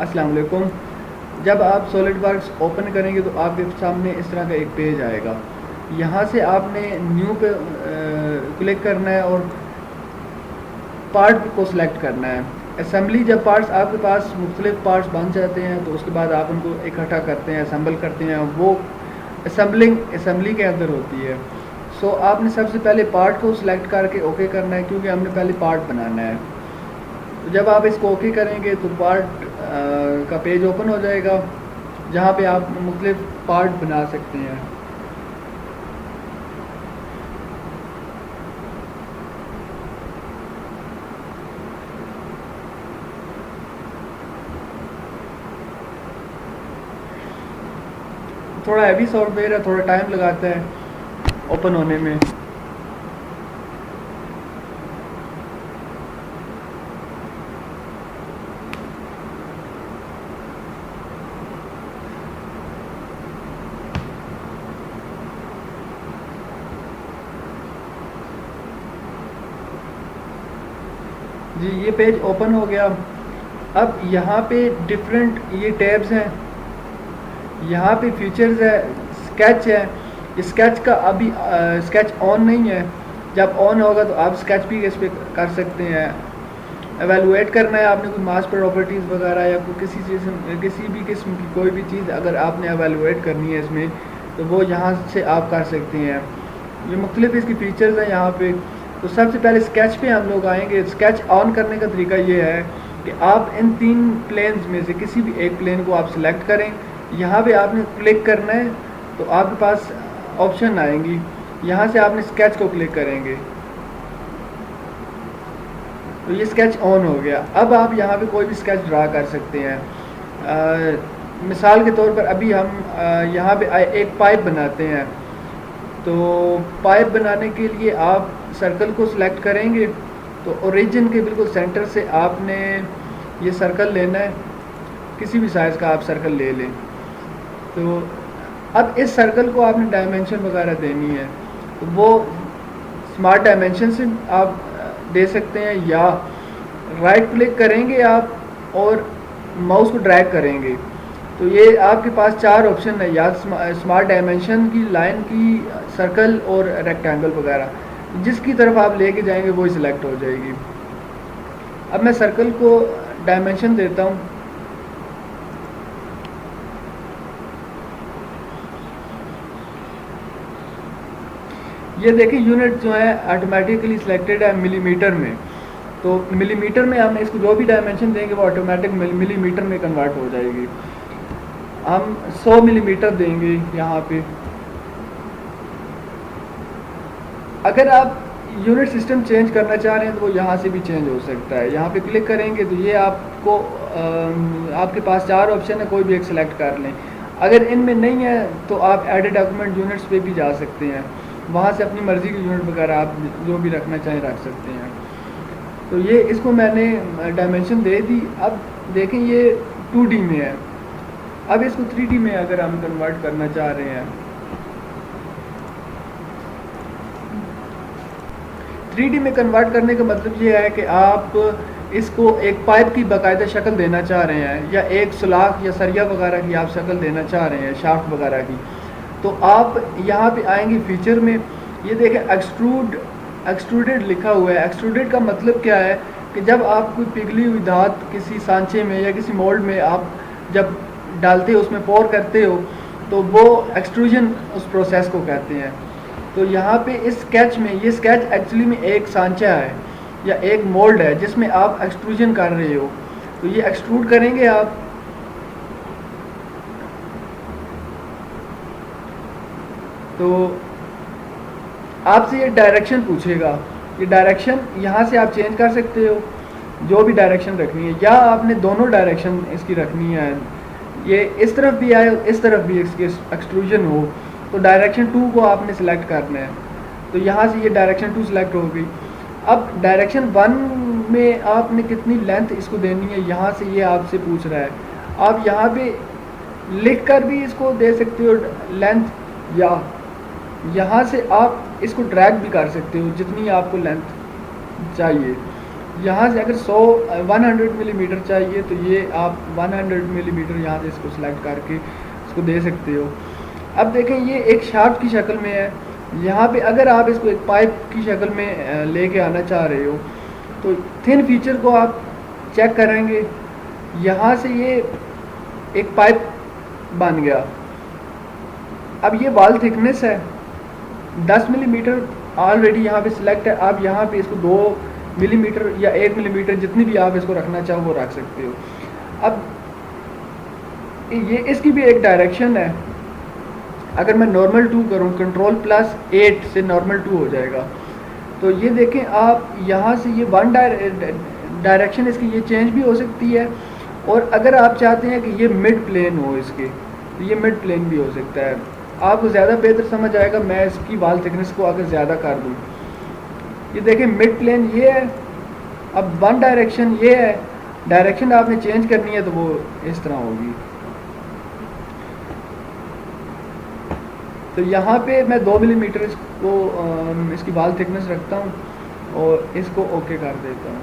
अस्सलाम वालेकुम। जब आप सॉलिड वर्क्स ओपन करेंगे तो आपके सामने इस तरह का एक पेज आएगा। यहाँ से आपने न्यू पे क्लिक करना है और पार्ट को सिलेक्ट करना है। असेंबली, जब पार्ट्स आपके पास मुख्तलिफ पार्ट्स बन जाते हैं तो उसके बाद आप उनको इकट्ठा करते हैं, असेंबल करते हैं, वो असेंबली के अंदर होती है। सो आपने सबसे पहले पार्ट को सिलेक्ट करके ओके करना है, क्योंकि हमने पहले पार्ट बनाना है। तो जब आप इसको ओके करेंगे तो पार्ट का पेज ओपन हो जाएगा, जहाँ पे आप मुख्तलिफ पार्ट बना सकते हैं। थोड़ा हैवी सॉफ्टवेयर है, थोड़ा टाइम लगाता है ओपन होने में। जी, ये पेज ओपन हो गया। अब यहाँ पे डिफरेंट ये टैब्स हैं, यहाँ पे फीचर्स है, स्केच है। ये स्केच का अभी स्केच ऑन नहीं है, जब ऑन होगा तो आप स्केच भी इस पर कर सकते हैं। एवेलुएट करना है आपने कोई मास प्रॉपर्टीज़ वगैरह या कोई किसी भी किस्म की कोई भी चीज़ अगर आपने एवेलुएट करनी है इसमें, तो वो यहाँ से आप कर सकते हैं। ये मुख्तलिफ इसकी फ़ीचर्स हैं यहाँ पे। तो सबसे पहले स्केच पे हम लोग आएंगे। स्केच ऑन करने का तरीका ये है कि आप इन 3 प्लेन्स में से किसी भी एक प्लेन को आप सिलेक्ट करें। यहाँ पे आपने क्लिक करना है तो आपके पास ऑप्शन आएंगी, यहाँ से आपने स्केच को क्लिक करेंगे तो ये स्केच ऑन हो गया। अब आप यहाँ पे कोई भी स्केच ड्रा कर सकते हैं। मिसाल के तौर पर अभी हम यहाँ पे एक पाइप बनाते हैं। तो पाइप बनाने के लिए आप सर्कल को सिलेक्ट करेंगे, तो ओरिजिन के बिल्कुल सेंटर से आपने ये सर्कल लेना है, किसी भी साइज़ का आप सर्कल ले लें। तो अब इस सर्कल को आपने डायमेंशन वगैरह देनी है, तो वो स्मार्ट डायमेंशन से आप दे सकते हैं, या राइट क्लिक करेंगे आप और माउस को ड्रैग करेंगे तो ये आपके पास 4 ऑप्शन है, या स्मार्ट डायमेंशन की, लाइन की, सर्कल और रेक्टेंगल वगैरह। जिसकी तरफ आप लेके जाएंगे वही सिलेक्ट हो जाएगी। अब मैं सर्कल को डायमेंशन देता हूँ। ये देखिए यूनिट जो है ऑटोमेटिकली सिलेक्टेड है मिलीमीटर में। तो मिलीमीटर में हम इसको जो भी डायमेंशन देंगे वो ऑटोमेटिक मिलीमीटर में कन्वर्ट हो जाएगी। हम 100 मिलीमीटर देंगे यहाँ पे। अगर आप यूनिट सिस्टम चेंज करना चाह रहे हैं तो वो यहाँ से भी चेंज हो सकता है। यहाँ पे क्लिक करेंगे तो ये आपको आपके पास 4 ऑप्शन है, कोई भी एक सिलेक्ट कर लें। अगर इनमें नहीं है तो आप एडिट डॉक्यूमेंट यूनिट्स पे भी जा सकते हैं, वहाँ से अपनी मर्ज़ी की यूनिट वगैरह आप जो भी रखना चाहें रख सकते हैं। तो ये इसको मैंने डायमेंशन दे दी। अब देखें ये 2D में है। अब इसको 3D में अगर हम कन्वर्ट करना चाह रहे हैं, 3D में कन्वर्ट करने का मतलब ये है कि आप इसको एक पाइप की बाकायदा शक्ल देना चाह रहे हैं, या एक सुलाख या सरिया वगैरह की आप शक्ल देना चाह रहे हैं, शाफ्ट वगैरह की। तो आप यहाँ पे आएंगे फीचर में, ये देखें एक्सट्रूडेड लिखा हुआ है। एक्सट्रूडेड का मतलब क्या है कि जब आप कोई पिघली हुई धात किसी सांचे में या किसी मोल्ड में आप जब डालते हो, उसमें पोर करते हो, तो वो एक्सट्रूजन उस प्रोसेस को कहते हैं। तो यहाँ पे इस स्केच में, ये स्केच एक्चुअली में एक सांचा है या एक मोल्ड है जिसमें आप एक्सट्रूजन कर रहे हो। तो ये एक्सट्रूड करेंगे आप, तो आपसे ये डायरेक्शन पूछेगा। ये डायरेक्शन यहाँ से आप चेंज कर सकते हो, जो भी डायरेक्शन रखनी है, या आपने दोनों डायरेक्शन इसकी रखनी है, ये इस तरफ भी आए इस तरफ भी इसकी एक्सट्रूजन हो, तो डायरेक्शन 2 को आपने सिलेक्ट करना है। तो यहाँ से ये डायरेक्शन 2 सिलेक्ट हो गई। अब डायरेक्शन 1 में आपने कितनी लेंथ इसको देनी है, यहाँ से ये आपसे पूछ रहा है। आप यहाँ पे लिख कर भी इसको दे सकते हो लेंथ, या यहाँ से आप इसको ड्रैग भी कर सकते हो जितनी आपको लेंथ चाहिए। यहाँ से अगर 100 मिलीमीटर चाहिए तो ये आप 100 मिलीमीटर यहाँ से इसको सिलेक्ट करके इसको दे सकते हो। अब देखें ये एक शाफ्ट की शक्ल में है। यहाँ पे अगर आप इसको एक पाइप की शक्ल में लेके आना चाह रहे हो तो थिन फीचर को आप चेक करेंगे। यहाँ से ये एक पाइप बन गया। अब ये वाल थिकनेस है 10 मिलीमीटर ऑलरेडी यहाँ पे सिलेक्ट है। आप यहाँ पे इसको 2 मिलीमीटर या 1 मिलीमीटर जितनी भी आप इसको रखना चाहो वो रख सकते हो। अब ये इसकी भी एक डायरेक्शन है। अगर मैं नॉर्मल 2 करूँ, Ctrl+8 से नॉर्मल 2 हो जाएगा। तो ये देखें आप यहाँ से ये वन डायरेक्शन इसकी ये चेंज भी हो सकती है। और अगर आप चाहते हैं कि ये मिड प्लेन हो इसके, तो ये मिड प्लेन भी हो सकता है। आपको ज़्यादा बेहतर समझ आएगा मैं इसकी वाल थिकनेस को अगर ज़्यादा कर दूँ। ये देखें मिड प्लेन ये है। अब वन डायरेक्शन ये है, डायरेक्शन आपने चेंज करनी है तो वो इस तरह होगी। तो यहाँ पे मैं 2 मिलीमीटर इसको इसकी वाल थिकनेस रखता हूँ और इसको ओके कर देता हूँ।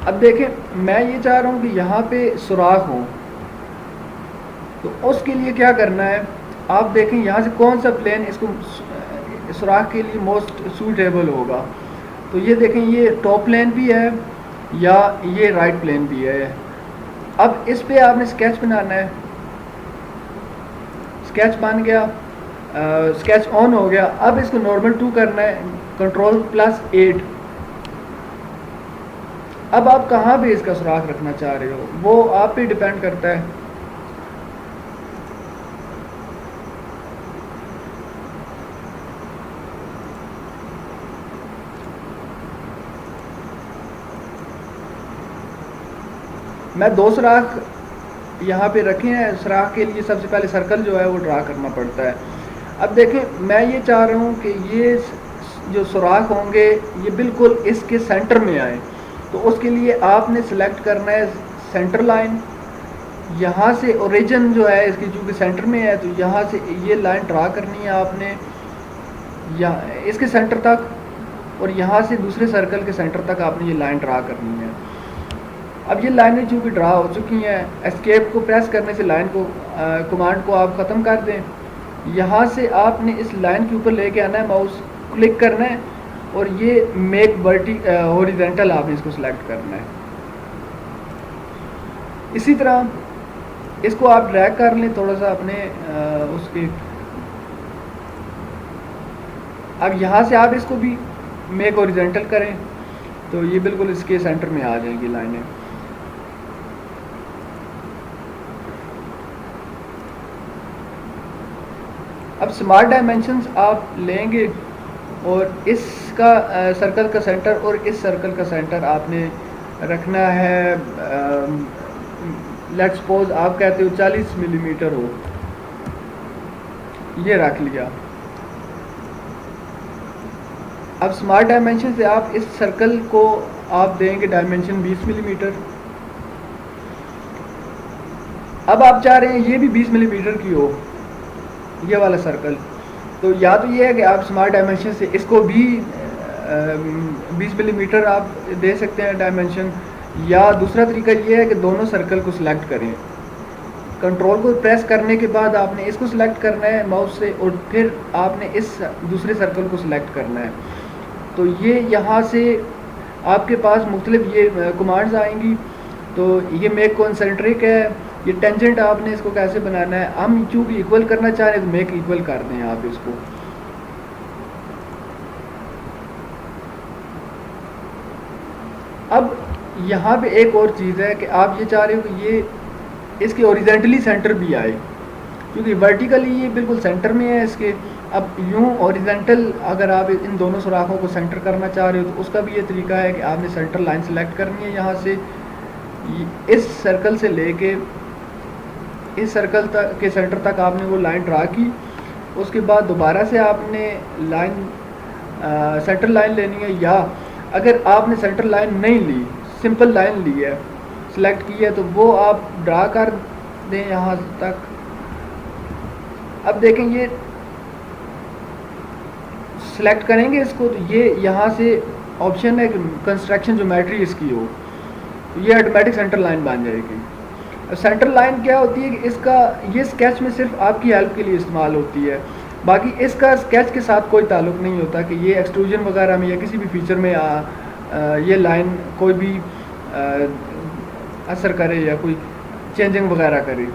अब देखें मैं ये चाह रहा हूँ कि यहाँ पे सुराख हो, तो उसके लिए क्या करना है, आप देखें यहाँ से कौन सा प्लेन इसको सुराख के लिए मोस्ट सूटेबल होगा। तो ये देखें ये टॉप प्लेन भी है या ये राइट प्लेन भी है। अब इस पे आपने स्केच बनाना है। स्केच बन गया, स्केच ऑन हो गया। अब इसको नॉर्मल 2 करना है, Ctrl+8। अब आप कहाँ पे इसका सुराख रखना चाह रहे हो वो आप पे डिपेंड करता है। मैं 2 सुराख यहाँ पे रखे हैं। सुराख के लिए सबसे पहले सर्कल जो है वो ड्रा करना पड़ता है। अब देखें मैं ये चाह रहा हूँ कि ये जो सुराख होंगे ये बिल्कुल इसके सेंटर में आए। तो उसके लिए आपने सेलेक्ट करना है सेंटर लाइन। यहाँ से ओरिजिन जो है इसकी चूँकि सेंटर में है तो यहाँ से ये लाइन ड्रा करनी है आपने यहाँ इसके सेंटर तक, और यहाँ से दूसरे सर्कल के सेंटर तक आपने ये लाइन ड्रा करनी है। अब ये लाइनें चूँकि ड्रा हो चुकी हैं, एस्केप को प्रेस करने से लाइन को कमांड को आप ख़त्म कर दें। यहाँ से आपने इस लाइन के ऊपर लेके आना है, माउस क्लिक करना है और ये मेक हॉरिजॉन्टल आपने इसको सिलेक्ट करना है। इसी तरह इसको आप ड्रैग कर लें थोड़ा सा अपने उसके। अब यहाँ से आप इसको भी मेक हॉरिजॉन्टल करें तो ये बिल्कुल इसके सेंटर में आ जाएंगी लाइनें। अब स्मार्ट डायमेंशंस आप लेंगे और इसका सर्कल का सेंटर और इस सर्कल का सेंटर आपने रखना है। लेट्स सपोज आप कहते हो 40 मिलीमीटर हो, ये रख लिया। अब स्मार्ट डायमेंशन से आप इस सर्कल को आप देंगे डायमेंशन 20 मिलीमीटर। अब आप चाह रहे हैं ये भी 20 मिलीमीटर की हो, ये वाला सर्कल। तो या तो ये है कि आप स्मार्ट डायमेंशन से इसको भी 20 मिलीमीटर आप दे सकते हैं डायमेंशन, या दूसरा तरीका ये है कि दोनों सर्कल को सिलेक्ट करें। कंट्रोल को प्रेस करने के बाद आपने इसको सिलेक्ट करना है माउस से और फिर आपने इस दूसरे सर्कल को सिलेक्ट करना है। तो ये यहाँ से आपके पास मुख्तलिफ ये कमांड्स आएंगी। तो ये मेक कॉन्सेंट्रिक है, ये टेंजेंट आपने इसको कैसे बनाना है। हम चूँकि इक्वल करना चाह रहे हैं तो मेक इक्वल कर दें आप इसको। अब यहाँ पे एक और चीज़ है कि आप ये चाह रहे हो कि ये इसके ओरिजेंटली सेंटर भी आए, क्योंकि वर्टिकली ये बिल्कुल सेंटर में है इसके। अब यूँ ओरिजेंटल अगर आप इन दोनों सुराखों को सेंटर करना चाह रहे हो तो उसका भी ये तरीका है कि आपने सेंटर लाइन सेलेक्ट करनी है। यहाँ से इस सर्कल से लेके इस सर्कल तक के सेंटर तक आपने वो लाइन ड्रा की। उसके बाद दोबारा से आपने लाइन सेंटर लाइन लेनी है, या अगर आपने सेंटर लाइन नहीं ली, सिंपल लाइन ली है, सिलेक्ट की है, तो वो आप ड्रा कर दें यहाँ तक। अब देखें ये सेलेक्ट करेंगे इसको, तो ये यहाँ से ऑप्शन है कि कंस्ट्रक्शन ज्योमेट्री इसकी हो, तो ये ऑटोमेटिक सेंटर लाइन बन जाएगी। अब सेंटर लाइन क्या होती है कि इसका ये स्केच में सिर्फ आपकी हेल्प के लिए इस्तेमाल होती है, बाकी इसका स्केच के साथ कोई ताल्लुक नहीं होता कि ये एक्सट्रूजन वगैरह में या किसी भी फीचर में ये लाइन कोई भी असर करे या कोई चेंजिंग वगैरह करे।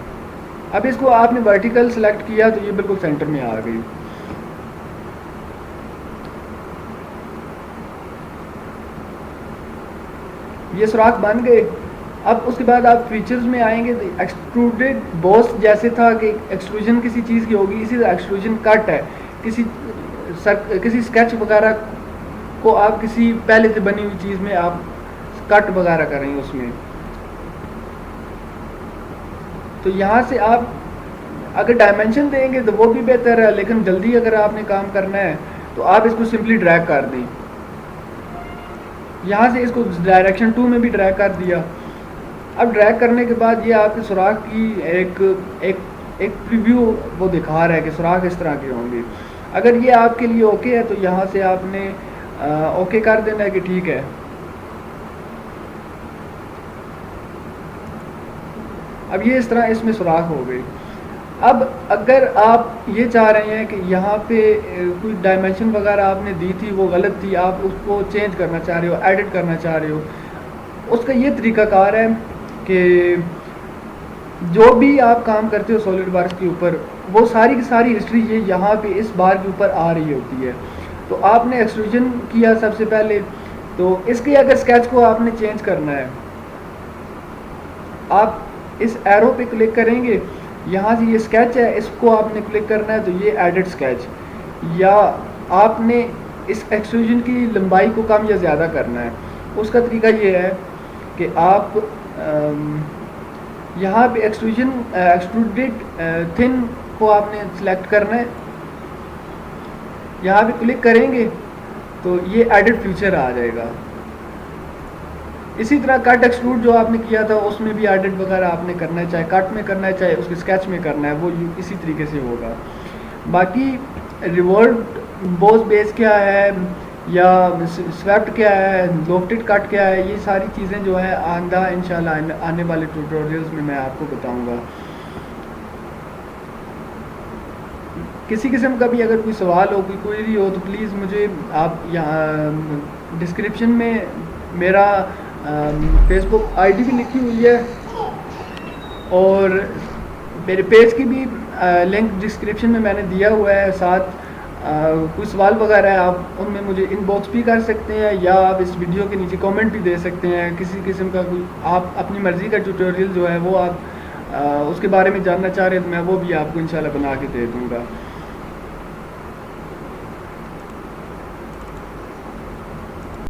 अब इसको आपने वर्टिकल सेलेक्ट किया तो ये बिल्कुल सेंटर में आ गई। ये सुराख बन गए। अब उसके बाद आप फीचर्स में आएंगे तो एक्सट्रूडेड बॉस जैसे था कि एक्सट्रूजन किसी चीज़ की होगी, इसी तरह एक्सट्रूजन कट है किसी स्केच वगैरह को आप किसी पहले से बनी हुई चीज़ में आप कट वगैरह करेंगे उसमें। तो यहाँ से आप अगर डायमेंशन देंगे तो वो भी बेहतर है, लेकिन जल्दी अगर आपने काम करना है तो आप इसको सिंपली ड्रैग कर दें। यहाँ से इसको डायरेक्शन 2 में भी ड्रैग कर दिया। अब ड्रैग करने के बाद ये आपके सुराख की एक प्रीव्यू वो दिखा रहा है कि सुराख इस तरह के होंगे। अगर ये आपके लिए ओके है तो यहाँ से आपने ओके कर देना है कि ठीक है। अब ये इस तरह इसमें सुराख हो गई। अब अगर आप ये चाह रहे हैं कि यहाँ पे कोई डायमेंशन वगैरह आपने दी थी वो गलत थी, आप उसको चेंज करना चाह रहे हो, एडिट करना चाह रहे हो, उसका ये तरीकाकार है कि जो भी आप काम करते हो सॉलिड वर्क्स के ऊपर वो सारी की सारी हिस्ट्री ये यहाँ पे इस बार के ऊपर आ रही होती है। तो आपने एक्सट्रूजन किया सबसे पहले, तो इसके अगर स्केच को आपने चेंज करना है, आप इस एरो पे क्लिक करेंगे, यहाँ से ये स्केच है इसको आपने क्लिक करना है तो ये एडिट स्केच, या आपने इस एक्सट्रूजन की लंबाई को कम या ज़्यादा करना है। उसका तरीका ये है कि आप यहाँ पे एक्सट्रूडेड थिन को आपने सिलेक्ट करना है, यहाँ पे क्लिक करेंगे तो ये एडिट फीचर आ जाएगा। इसी तरह कट एक्सट्रूड जो आपने किया था उसमें भी एडिट वगैरह आपने करना है, चाहे कट में करना है चाहे उसके स्केच में करना है, वो इसी तरीके से होगा। बाकी रिवॉल्व बॉस बेस क्या है या स्वेप्ट क्या है, लोफ्टेड कट क्या है, ये सारी चीज़ें जो है आंदा इंशाल्लाह आने वाले ट्यूटोरियल्स में मैं आपको बताऊंगा। किसी किस्म का भी अगर कोई सवाल हो, कोई क्वेरी हो तो प्लीज़ मुझे आप यहाँ डिस्क्रिप्शन में मेरा फेसबुक आईडी भी लिखी हुई है और मेरे पेज की भी लिंक डिस्क्रिप्शन में मैंने दिया हुआ है। साथ कोई सवाल वगैरह है आप उनमें मुझे इनबॉक्स भी कर सकते हैं या आप इस वीडियो के नीचे कमेंट भी दे सकते हैं। किसी किस्म का कोई आप अपनी मर्ज़ी का ट्यूटोरियल जो है वो आप उसके बारे में जानना चाह रहे हैं तो मैं वो भी आपको इंशाल्लाह बना के दे दूँगा।